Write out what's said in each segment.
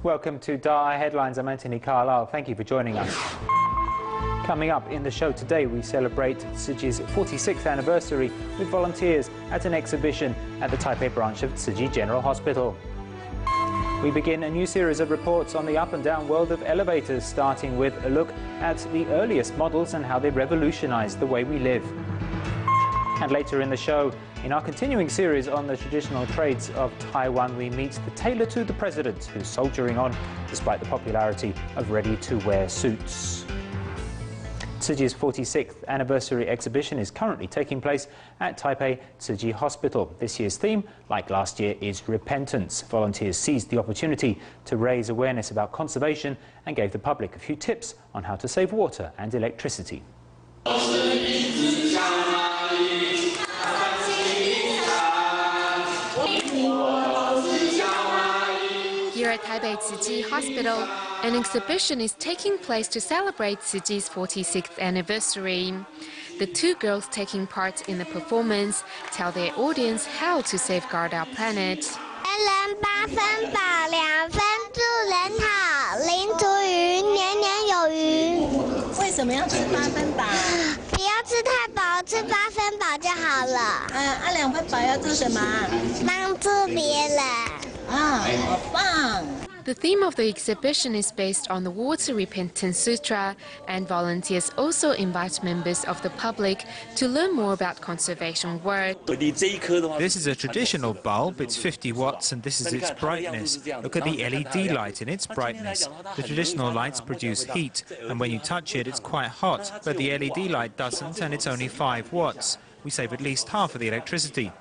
Welcome to DaAi Headlines. I'm Anthony Carlisle. Thank you for joining us. Coming up in the show today, we celebrate Tzu Chi's 46th anniversary with volunteers at an exhibition at the Taipei branch of Tzu Chi General Hospital. We begin a new series of reports on the up and down world of elevators, starting with a look at the earliest models and how they revolutionized the way we live. And later in the show, in our continuing series on the traditional trades of Taiwan, we meet the tailor to the president, who's soldiering on despite the popularity of ready-to-wear suits. Tzu Chi's 46th anniversary exhibition is currently taking place at Taipei Tzu Chi Hospital. This year's theme, like last year, is repentance. Volunteers seized the opportunity to raise awareness about conservation and gave the public a few tips on how to save water and electricity. Here at Taipei Tzu Chi Hospital, an exhibition is taking place to celebrate Tzu Chi's 46th anniversary. The two girls taking part in the performance tell their audience how to safeguard our planet. 人8分饱，2分助人好，0足余，年年有余。为什么要吃8分饱？不要吃太饱，吃8分饱就好了。2分饱要做什么？帮助别人。好棒！ The theme of the exhibition is based on the Water Repentance Sutra, and volunteers also invite members of the public to learn more about conservation work. This is a traditional bulb, it's 50 watts, and this is its brightness. Look at the LED light and its brightness. The traditional lights produce heat, and when you touch it, it's quite hot, but the LED light doesn't, and it's only 5 watts. We save at least half of the electricity.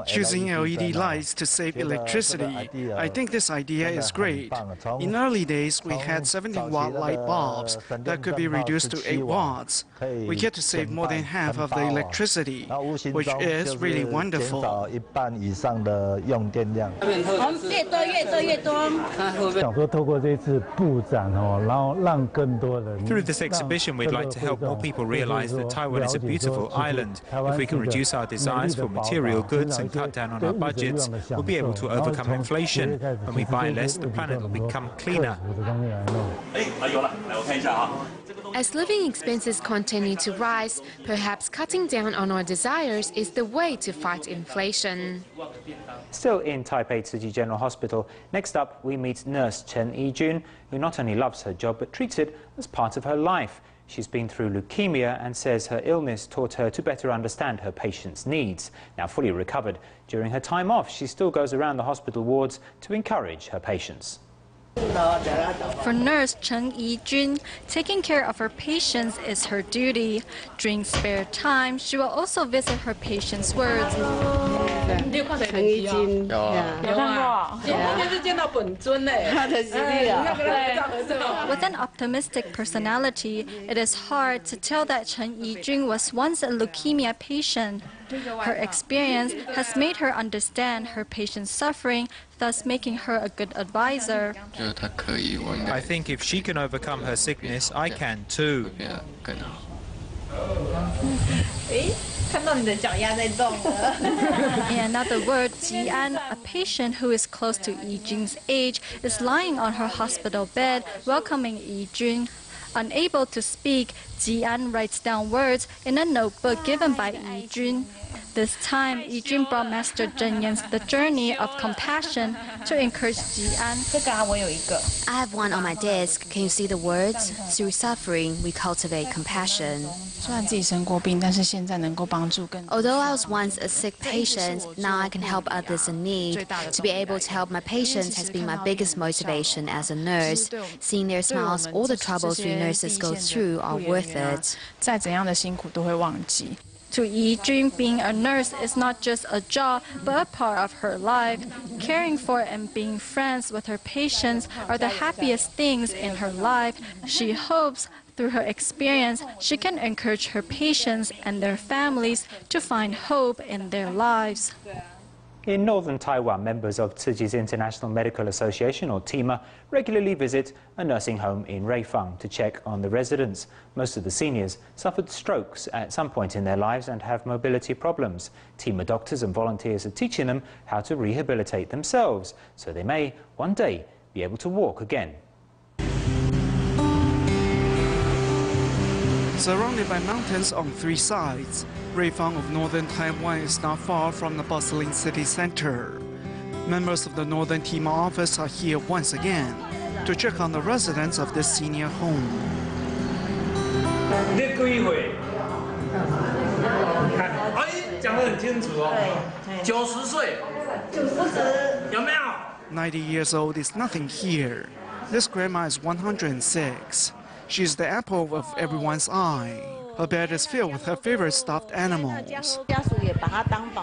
Choosing LED lights to save electricity, I think this idea is great. In early days, we had 70-watt light bulbs that could be reduced to 8 watts. We get to save more than half of the electricity, which is really wonderful. Through this exhibition, we'd like to help more people realize that Taiwan is a beautiful island. If we can reduce our desires for material goods and cut down on our budgets, we'll be able to overcome inflation. When we buy less, the planet will become cleaner. As living expenses continue to rise, perhaps cutting down on our desires is the way to fight inflation. Still in Taipei Tzu Chi General Hospital, next up we meet nurse Chen Yijun, who not only loves her job but treats it as part of her life. She's been through leukemia and says her illness taught her to better understand her patients' needs. Now fully recovered, during her time off, she still goes around the hospital wards to encourage her patients. For nurse Chen Yijun, taking care of her patients is her duty. During spare time, she will also visit her patients' wards. With an optimistic personality, it is hard to tell that Chen Yijun was once a leukemia patient. Her experience has made her understand her patient's suffering, thus making her a good advisor. I think if she can overcome her sickness, I can too. In another word, Jian, a patient who is close to Yijun's age, is lying on her hospital bed, welcoming Yijun. Unable to speak, Jian writes down words in a notebook given by Yijun. This time, Yijun brought Master Zhen Yan's The Journey of Compassion to encourage Jian. I have one on my desk. Can you see the words? Through suffering, we cultivate compassion. Although I was once a sick patient, now I can help others in need. To be able to help my patients has been my biggest motivation as a nurse. Seeing their smiles, all the troubles we nurses go through are worth it. To Yijun, being a nurse is not just a job, but a part of her life. Caring for and being friends with her patients are the happiest things in her life. She hopes, through her experience, she can encourage her patients and their families to find hope in their lives. In northern Taiwan, members of Tzuji's International Medical Association, or TIMA, regularly visit a nursing home in Ruifang to check on the residents. Most of the seniors suffered strokes at some point in their lives and have mobility problems. TIMA doctors and volunteers are teaching them how to rehabilitate themselves, so they may one day be able to walk again. Surrounded by mountains on three sides, Ruifang of northern Taiwan is not far from the bustling city center. Members of the Northern TIMA office are here once again to check on the residents of this senior home. "90 years old is nothing here. This grandma is 106. She's the apple of everyone's eye. Her bed is filled with her favorite stuffed animals.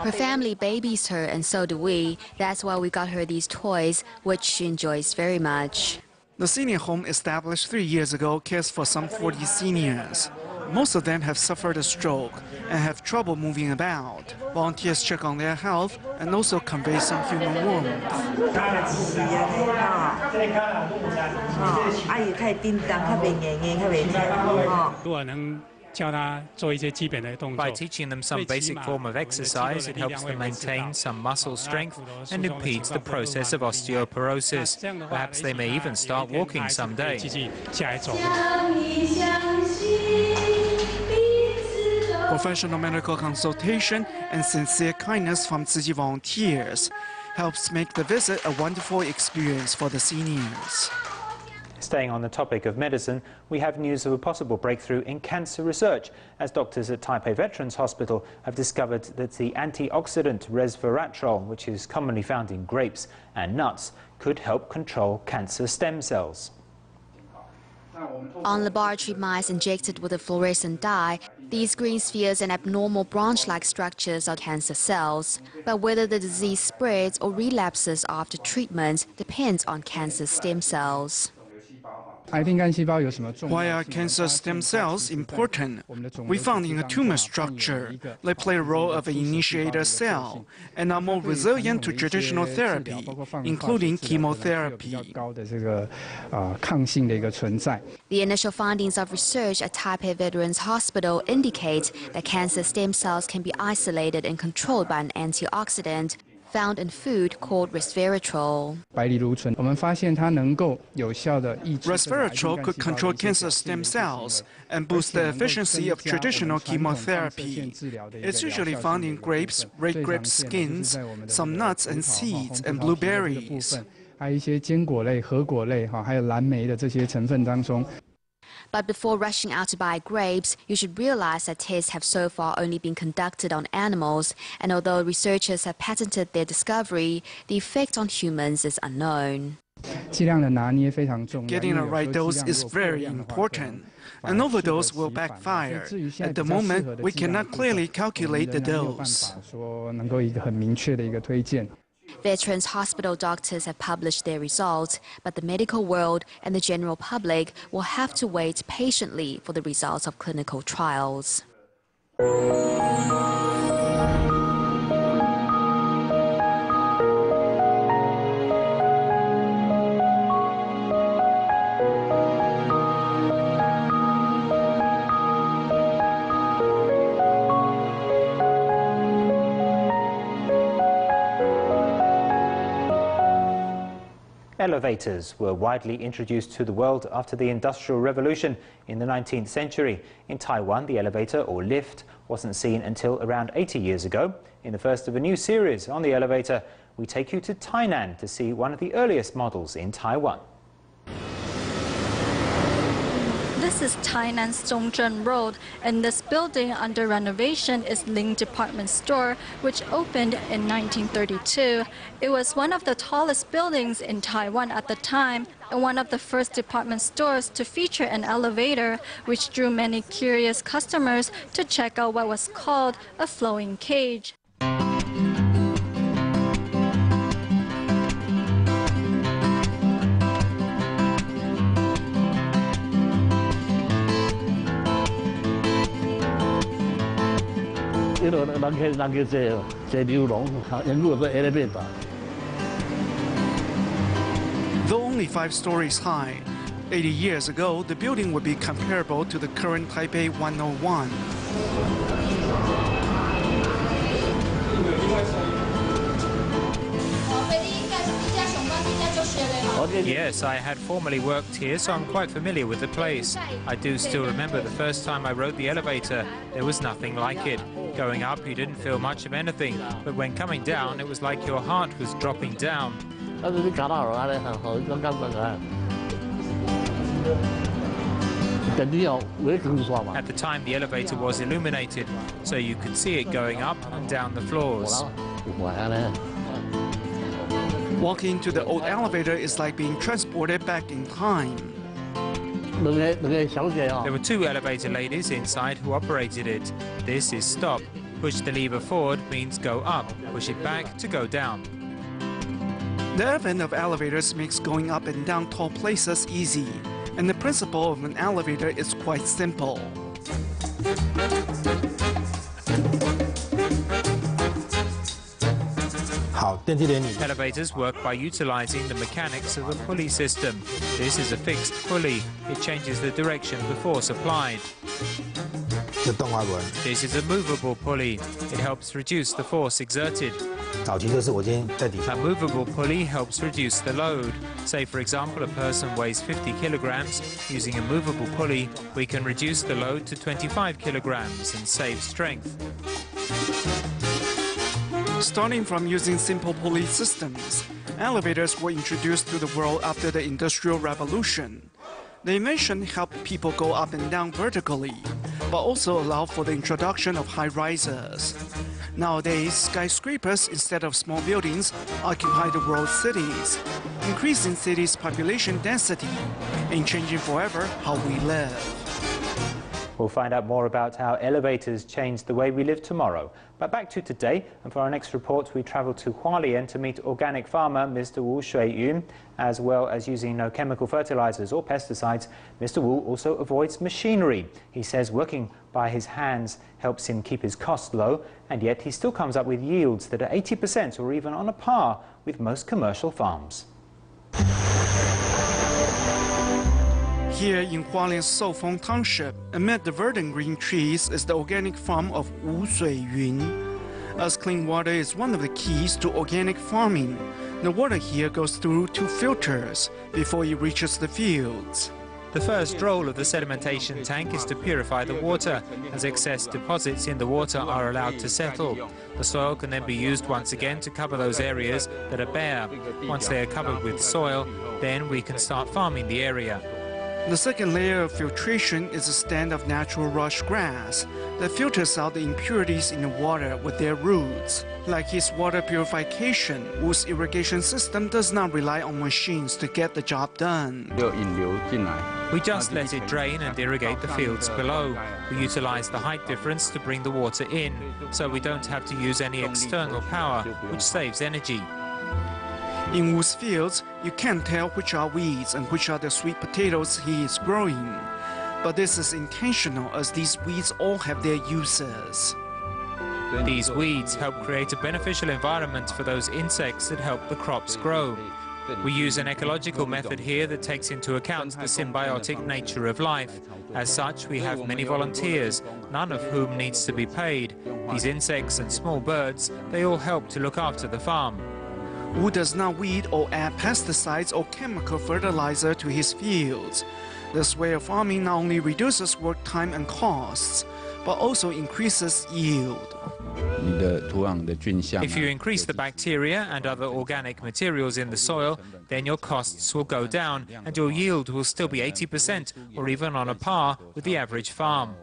Her family babies her, and so do we. That's why we got her these toys, which she enjoys very much." The senior home established 3 years ago cares for some 40 seniors. Most of them have suffered a stroke and have trouble moving about. Volunteers check on their health and also convey some human warmth. By teaching them some basic form of exercise, it helps them maintain some muscle strength and impedes the process of osteoporosis. Perhaps they may even start walking someday. Professional medical consultation and sincere kindness from Tzuji volunteers helps make the visit a wonderful experience for the seniors. Staying on the topic of medicine, we have news of a possible breakthrough in cancer research, as doctors at Taipei Veterans Hospital have discovered that the antioxidant resveratrol, which is commonly found in grapes and nuts, could help control cancer stem cells. On laboratory mice injected with a fluorescent dye, these green spheres and abnormal branch-like structures are cancer cells. But whether the disease spreads or relapses after treatment depends on cancer stem cells. Why are cancer stem cells important? We found in a tumor structure they play a role of an initiator cell and are more resilient to traditional therapy, including chemotherapy. The initial findings of research at Taipei Veterans Hospital indicate that cancer stem cells can be isolated and controlled by an antioxidant found in food called resveratrol. Resveratrol could control cancer stem cells and boost the efficiency of traditional chemotherapy. It's usually found in grapes, red grape skins, some nuts and seeds, and blueberries. But before rushing out to buy grapes, you should realize that tests have so far only been conducted on animals, and although researchers have patented their discovery, the effect on humans is unknown. Getting the right dose is very important. An overdose will backfire. At the moment, we cannot clearly calculate the dose. Veterans Hospital doctors have published their results, but the medical world and the general public will have to wait patiently for the results of clinical trials. Elevators were widely introduced to the world after the Industrial Revolution in the 19th century. In Taiwan, the elevator, or lift, wasn't seen until around 80 years ago. In the first of a new series on the elevator, we take you to Tainan to see one of the earliest models in Taiwan. This is Tainan's Zhongzhen Road, and this building under renovation is Ling Department Store, which opened in 1932. It was one of the tallest buildings in Taiwan at the time, and one of the first department stores to feature an elevator, which drew many curious customers to check out what was called a flowing cage. Though only 5 stories high, 80 years ago, the building would be comparable to the current Taipei 101. Yes, I had formerly worked here, so I'm quite familiar with the place. I do still remember the first time I rode the elevator. There was nothing like it. Going up, you didn't feel much of anything, but when coming down, it was like your heart was dropping down. At the time, the elevator was illuminated, so you could see it going up and down the floors. Walking to the old elevator is like being transported back in time. There were 2 elevator ladies inside who operated it. This is stop. Push the lever forward means go up. Push it back to go down. The advent of elevators makes going up and down tall places easy, and the principle of an elevator is quite simple. Elevators work by utilizing the mechanics of a pulley system. This is a fixed pulley. It changes the direction of the force applied. This is a movable pulley. It helps reduce the force exerted. A movable pulley helps reduce the load. Say, for example, a person weighs 50 kilograms. Using a movable pulley, we can reduce the load to 25 kilograms and save strength. Starting from using simple pulley systems, elevators were introduced to the world after the Industrial Revolution. The invention helped people go up and down vertically, but also allowed for the introduction of high-risers. Nowadays, skyscrapers instead of small buildings occupy the world's cities, increasing cities' population density and changing forever how we live. We'll find out more about how elevators change the way we live tomorrow. But back to today, and for our next report, we travel to Hualien to meet organic farmer Mr. Wu Shuiyun. As well as using no chemical fertilizers or pesticides, Mr. Wu also avoids machinery. He says working by his hands helps him keep his costs low, and yet he still comes up with yields that are 80% or even on a par with most commercial farms. Here in Hualien's Soufeng Township, amid the verdant green trees, is the organic farm of Wu Shuiyun. As clean water is one of the keys to organic farming, the water here goes through 2 filters before it reaches the fields. The first role of the sedimentation tank is to purify the water, as excess deposits in the water are allowed to settle. The soil can then be used once again to cover those areas that are bare. Once they are covered with soil, then we can start farming the area. The second layer of filtration is a stand of natural rush grass that filters out the impurities in the water with their roots. Like his water purification, Wu's irrigation system does not rely on machines to get the job done. We just let it drain and irrigate the fields below. We utilize the height difference to bring the water in, so we don't have to use any external power, which saves energy. In Wu's fields, you can't tell which are weeds and which are the sweet potatoes he is growing. But this is intentional, as these weeds all have their uses. These weeds help create a beneficial environment for those insects that help the crops grow. We use an ecological method here that takes into account the symbiotic nature of life. As such, we have many volunteers, none of whom needs to be paid. These insects and small birds, they all help to look after the farm. Wu does not weed or add pesticides or chemical fertilizer to his fields. This way of farming not only reduces work time and costs, but also increases yield. If you increase the bacteria and other organic materials in the soil, then your costs will go down and your yield will still be 80% or even on a par with the average farm.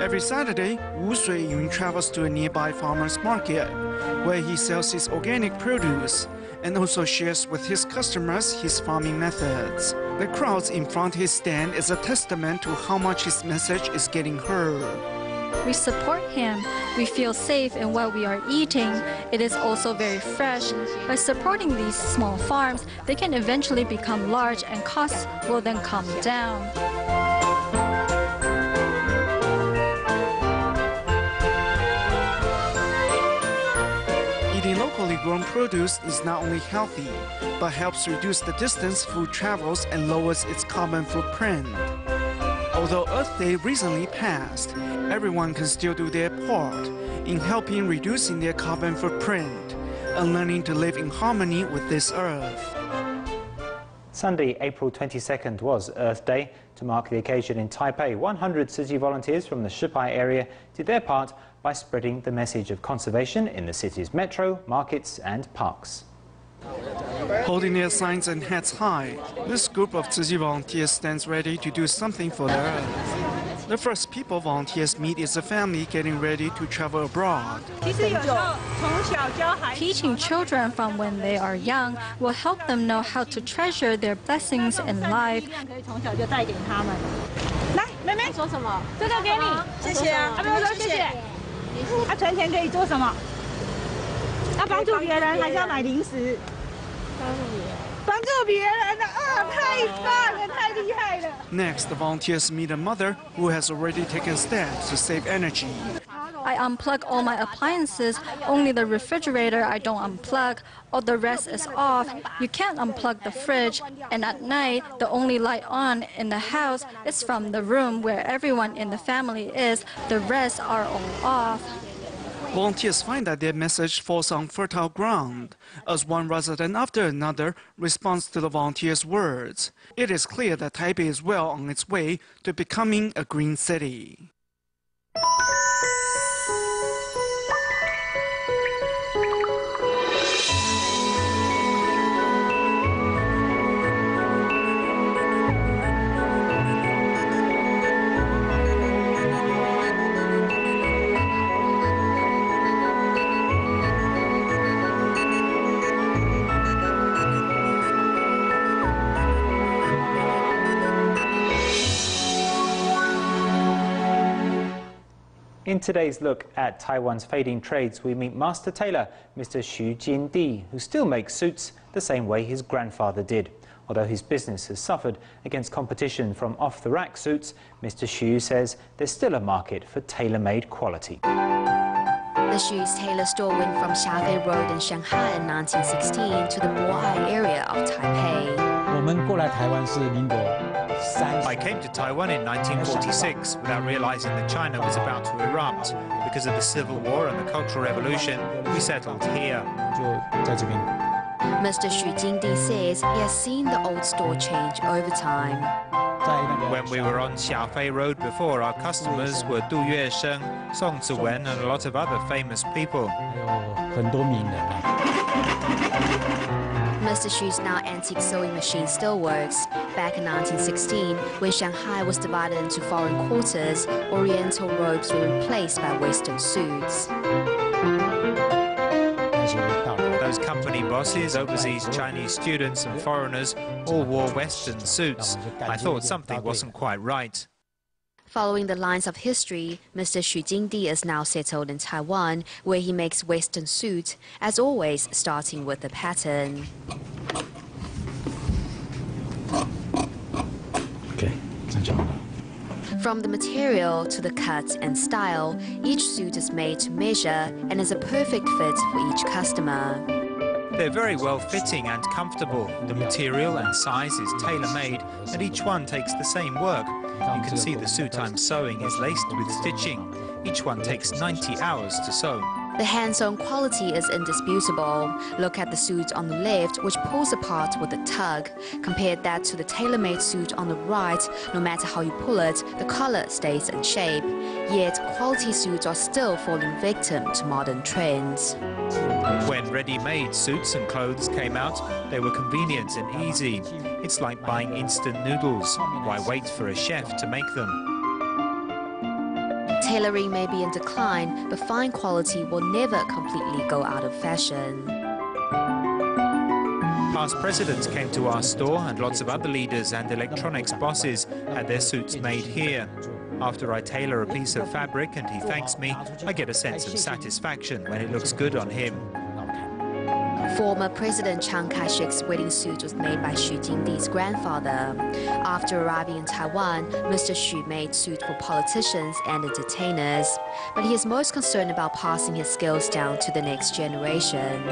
Every Saturday, Wu Shuiyun travels to a nearby farmer's market, where he sells his organic produce and also shares with his customers his farming methods. The crowds in front of his stand is a testament to how much his message is getting heard. We support him. We feel safe in what we are eating. It is also very fresh. By supporting these small farms, they can eventually become large and costs will then come down. Eating locally grown produce is not only healthy, but helps reduce the distance food travels and lowers its carbon footprint. Although Earth Day recently passed, everyone can still do their part in helping reducing their carbon footprint and learning to live in harmony with this Earth. Sunday, April 22nd was Earth Day. To mark the occasion in Taipei, 100 city volunteers from the Shipai area did their part by spreading the message of conservation in the city's metro, markets and parks. Holding their signs and hats high, this group of city volunteers stands ready to do something for the Earth. The first people volunteers meet is a family getting ready to travel abroad. Teaching children from when they are young will help them know how to treasure their blessings in life. Next, the volunteers meet a mother who has already taken steps to save energy. I unplug all my appliances, only the refrigerator I don't unplug, all the rest is off. You can't unplug the fridge, and at night, the only light on in the house is from the room where everyone in the family is, the rest are all off. Volunteers find that their message falls on fertile ground, as one resident after another responds to the volunteers' words. It is clear that Taipei is well on its way to becoming a green city. In today's look at Taiwan's fading trades, we meet master tailor Mr. Xu Jingdi, who still makes suits the same way his grandfather did. Although his business has suffered against competition from off-the-rack suits, Mr. Xu says there's still a market for tailor-made quality. The Xu's tailor store went from Xiafei Road in Shanghai in 1916 to the DaAi area of Taipei. I came to Taiwan in 1946 without realizing that China was about to erupt. Because of the Civil War and the Cultural Revolution, we settled here. Mr. Xu Jingdi says he has seen the old store change over time. When we were on Xiafei Road before, our customers were Du Yuesheng, Song Ziwen and a lot of other famous people. Mr. Xu's now antique sewing machine still works. Back in 1916, when Shanghai was divided into foreign quarters, Oriental robes were replaced by Western suits. Those company bosses, overseas Chinese students and foreigners all wore Western suits. I thought something wasn't quite right. Following the lines of history, Mr. Xu Jingdi is now settled in Taiwan, where he makes Western suits, as always starting with the pattern. From the material to the cut and style, each suit is made to measure and is a perfect fit for each customer. They're very well fitting and comfortable. The material and size is tailor-made and each one takes the same work. You can see the suit I'm sewing is laced with stitching. Each one takes 90 hours to sew. The hand-sewn quality is indisputable. Look at the suit on the left, which pulls apart with a tug. Compare that to the tailor-made suit on the right. No matter how you pull it, the color stays in shape. Yet, quality suits are still falling victim to modern trends. When ready-made suits and clothes came out, they were convenient and easy. It's like buying instant noodles. Why wait for a chef to make them? Tailoring may be in decline, but fine quality will never completely go out of fashion. Past presidents came to our store and lots of other leaders and electronics bosses had their suits made here. After I tailor a piece of fabric and he thanks me, I get a sense of satisfaction when it looks good on him. Former President Chiang Kai-shek's wedding suit was made by Xu Jingdi's grandfather. After arriving in Taiwan, Mr. Xu made suits for politicians and entertainers, but he is most concerned about passing his skills down to the next generation.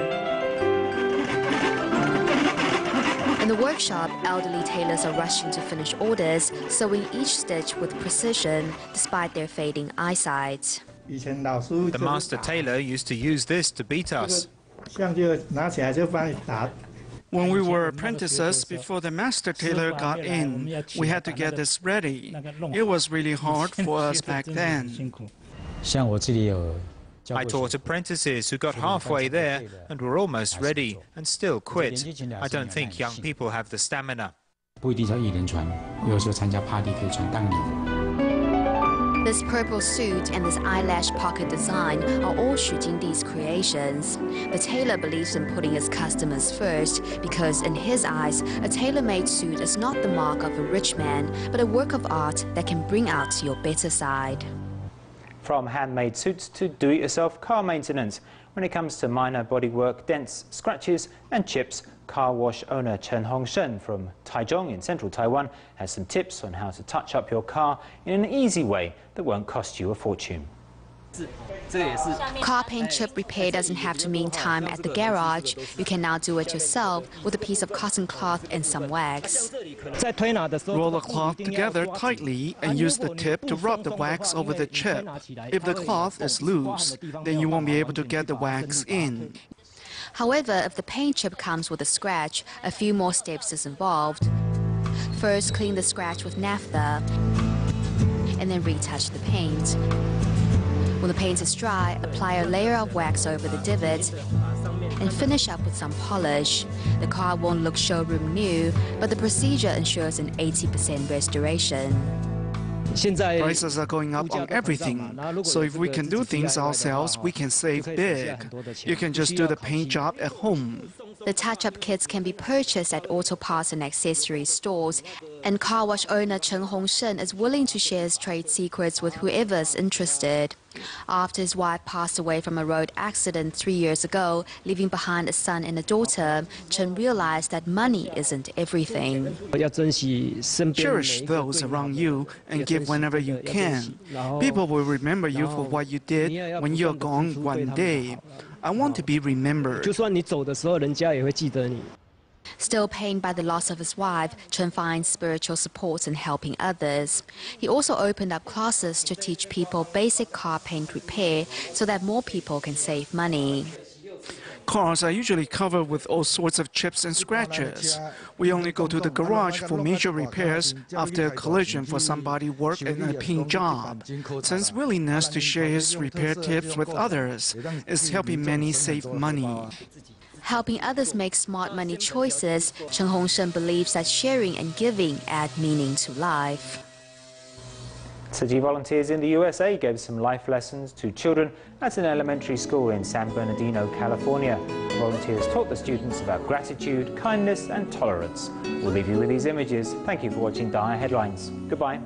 In the workshop, elderly tailors are rushing to finish orders, sewing each stitch with precision despite their fading eyesight. The master tailor used to use this to beat us. When we were apprentices, before the master tailor got in, we had to get this ready. It was really hard for us back then. I taught apprentices who got halfway there and were almost ready and still quit. I don't think young people have the stamina. This purple suit and this eyelash pocket design are all Xu Jingdi's creations. The tailor believes in putting his customers first because in his eyes, a tailor-made suit is not the mark of a rich man, but a work of art that can bring out your better side. From handmade suits to do-it-yourself car maintenance. When it comes to minor bodywork, dents, scratches and chips, car wash owner Chen Hongshen from Taichung in central Taiwan has some tips on how to touch up your car in an easy way that won't cost you a fortune. Car paint chip repair doesn't have to mean time at the garage. You can now do it yourself with a piece of cotton cloth and some wax. Roll the cloth together tightly and use the tip to rub the wax over the chip. If the cloth is loose, then you won't be able to get the wax in. However, if the paint chip comes with a scratch, a few more steps is involved. First, clean the scratch with naphtha and then retouch the paint. When the paint is dry, apply a layer of wax over the divot and finish up with some polish. The car won't look showroom new, but the procedure ensures an 80% restoration. Prices are going up on everything, so if we can do things ourselves, we can save big. You can just do the paint job at home. The touch-up kits can be purchased at auto parts and accessories stores, and car wash owner Chen Hongshen is willing to share his trade secrets with whoever is interested. After his wife passed away from a road accident 3 years ago, leaving behind a son and a daughter, Chen realized that money isn't everything. Cherish those around you and give whenever you can. People will remember you for what you did when you're gone one day. I want to be remembered. Still pained by the loss of his wife, Chen finds spiritual support in helping others. He also opened up classes to teach people basic car paint repair so that more people can save money. Cars are usually covered with all sorts of chips and scratches. We only go to the garage for major repairs after a collision for some body work and a paint job. Chen's willingness to share his repair tips with others is helping many save money. Helping others make smart money choices, Chen Hongshen believes that sharing and giving add meaning to life. Tzu Chi volunteers in the USA gave some life lessons to children at an elementary school in San Bernardino, California. Volunteers taught the students about gratitude, kindness and tolerance. We'll leave you with these images. Thank you for watching DaAi Headlines. Goodbye.